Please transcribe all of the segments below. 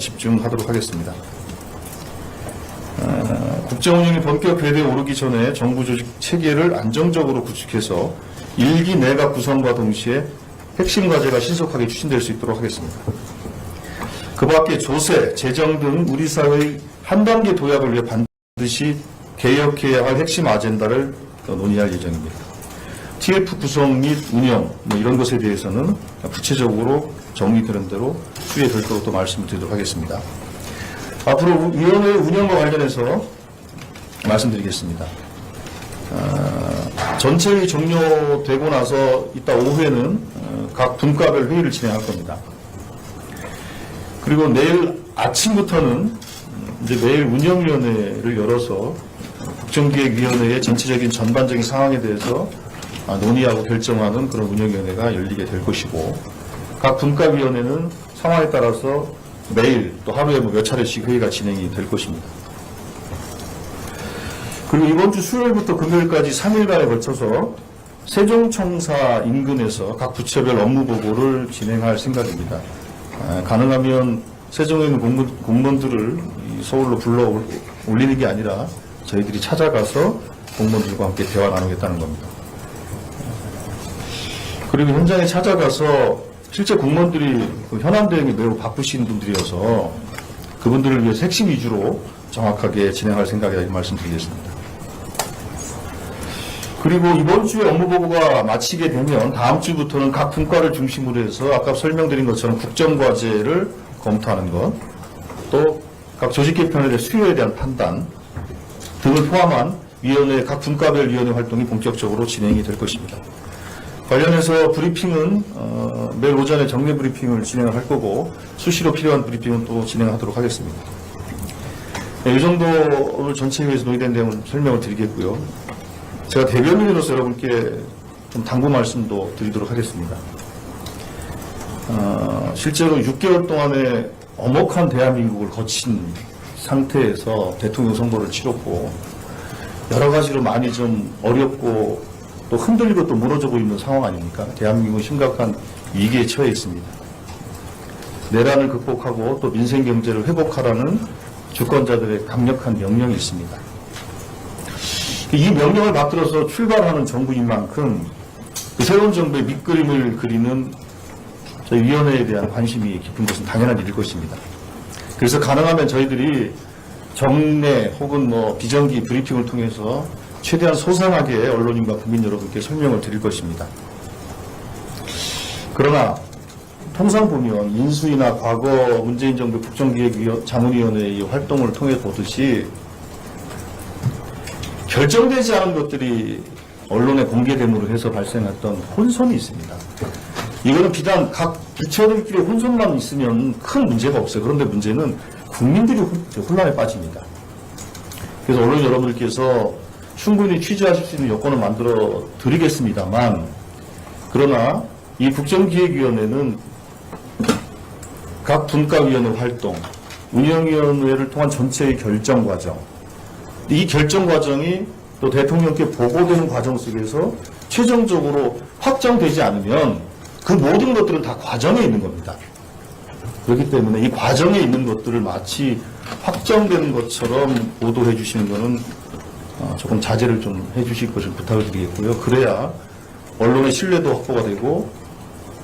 집중하도록 하겠습니다. 국정운영이 본격 궤도에 오르기 전에 정부 조직 체계를 안정적으로 구축해서 일기 내각 구성과 동시에 핵심 과제가 신속하게 추진될 수 있도록 하겠습니다. 그 밖에 조세, 재정 등 우리 사회의 한 단계 도약을 위해 반드시 개혁해야 할 핵심 아젠다를 논의할 예정입니다. TF 구성 및 운영 이런 것에 대해서는 구체적으로 정리되는 대로 수에 별도로 또 말씀을 드리도록 하겠습니다. 앞으로 위원회 운영과 관련해서 말씀드리겠습니다. 전체회의 종료되고 나서 이따 오후에는 각 분과별 회의를 진행할 겁니다. 그리고 내일 아침부터는 이제 매일 운영위원회를 열어서 국정기획위원회의 전체적인 전반적인 상황에 대해서 논의하고 결정하는 그런 운영위원회가 열리게 될 것이고, 각 분과위원회는 상황에 따라서 매일 또 하루에 몇 차례씩 회의가 진행이 될 것입니다. 그리고 이번 주 수요일부터 금요일까지 3일간에 걸쳐서 세종청사 인근에서 각 부처별 업무 보고를 진행할 생각입니다. 가능하면 세종에 있는 공무원들을 서울로 불러 올리는 게 아니라 저희들이 찾아가서 공무원들과 함께 대화 나누겠다는 겁니다. 그리고 현장에 찾아가서 실제 공무원들이 현안 대응이 매우 바쁘신 분들이어서 그분들을 위해서 핵심 위주로 정확하게 진행할 생각이라고 말씀드리겠습니다. 그리고 이번 주에 업무 보고가 마치게 되면 다음 주부터는 각 분과를 중심으로 해서 아까 설명드린 것처럼 국정과제를 검토하는 것, 또 각 조직 개편에 대한 수요에 대한 판단 등을 포함한 위원회, 각 분과별 위원회 활동이 본격적으로 진행이 될 것입니다. 관련해서 브리핑은 매일 오전에 정례 브리핑을 진행을 할 거고, 수시로 필요한 브리핑은 또 진행하도록 하겠습니다. 이 정도 오늘 전체회의에서 논의된 내용을 설명을 드리겠고요. 제가 대변인으로서 여러분께 좀 당부 말씀도 드리도록 하겠습니다. 실제로 6개월 동안에 엄혹한 대한민국을 거친 상태에서 대통령 선거를 치렀고, 여러 가지로 많이 좀 어렵고 또 흔들리고 또 무너지고 있는 상황 아닙니까? 대한민국은 심각한 위기에 처해 있습니다. 내란을 극복하고 또 민생 경제를 회복하라는 주권자들의 강력한 명령이 있습니다. 이 명령을 받들어서 출발하는 정부인 만큼 새로운 정부의 밑그림을 그리는 저희 위원회에 대한 관심이 깊은 것은 당연한 일일 것입니다. 그래서 가능하면 저희들이 정례 혹은 비정기 브리핑을 통해서 최대한 소상하게 언론인과 국민 여러분께 설명을 드릴 것입니다. 그러나 통상 보면 인수위나 과거 문재인 정부 국정기획자문위원회의 활동을 통해 보듯이 결정되지 않은 것들이 언론에 공개됨으로 해서 발생했던 혼선이 있습니다. 이거는 비단 각 부처들끼리 혼선만 있으면 큰 문제가 없어요. 그런데 문제는 국민들이 혼란에 빠집니다. 그래서 언론 여러분들께서 충분히 취재하실 수 있는 여건을 만들어 드리겠습니다만, 그러나 이 국정기획위원회는 각 분과위원회 활동, 운영위원회를 통한 전체의 결정 과정, 이 결정 과정이 또 대통령께 보고되는 과정 속에서 최종적으로 확정되지 않으면 그 모든 것들은 다 과정에 있는 겁니다. 그렇기 때문에 이 과정에 있는 것들을 마치 확정되는 것처럼 보도해 주시는 것은 조금 자제를 좀 해주실 것을 부탁을 드리겠고요. 그래야 언론의 신뢰도 확보가 되고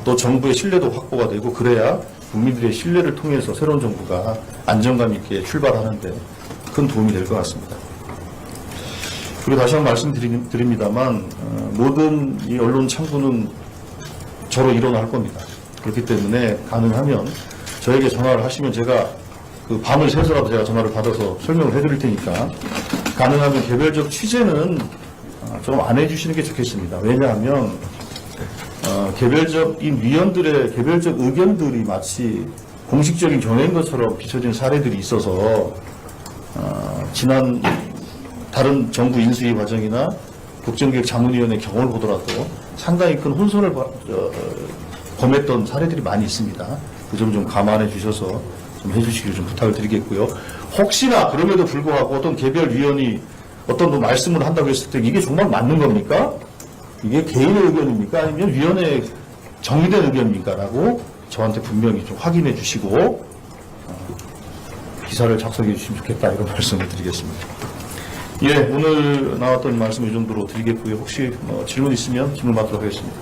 또 정부의 신뢰도 확보가 되고, 그래야 국민들의 신뢰를 통해서 새로운 정부가 안정감 있게 출발하는데 큰 도움이 될 것 같습니다. 그리고 다시 한번 말씀드립니다만 모든 이 언론 창구는 저로 일어날 겁니다. 그렇기 때문에 가능하면 저에게 전화를 하시면 제가 그 밤을 새서라도 제가 전화를 받아서 설명을 해드릴 테니까 가능하면 개별적 취재는 좀 안 해주시는 게 좋겠습니다. 왜냐하면 개별적인 위원들의 개별적 의견들이 마치 공식적인 견해인 것처럼 비춰진 사례들이 있어서 지난 다른 정부 인수위 과정이나 국정기획자문위원회 경험을 보더라도 상당히 큰 혼선을 범했던 사례들이 많이 있습니다. 그 점 좀 감안해 주셔서 좀 해주시기를 좀 부탁을 드리겠고요. 혹시나 그럼에도 불구하고 어떤 개별 위원이 어떤 말씀을 한다고 했을 때 이게 정말 맞는 겁니까? 이게 개인의 의견입니까? 아니면 위원회의 정의된 의견입니까? 라고 저한테 분명히 좀 확인해 주시고 기사를 작성해 주시면 좋겠다 이런 말씀을 드리겠습니다. 예, 오늘 나왔던 말씀 이 정도로 드리겠고요. 혹시 질문 있으면 질문 받도록 하겠습니다.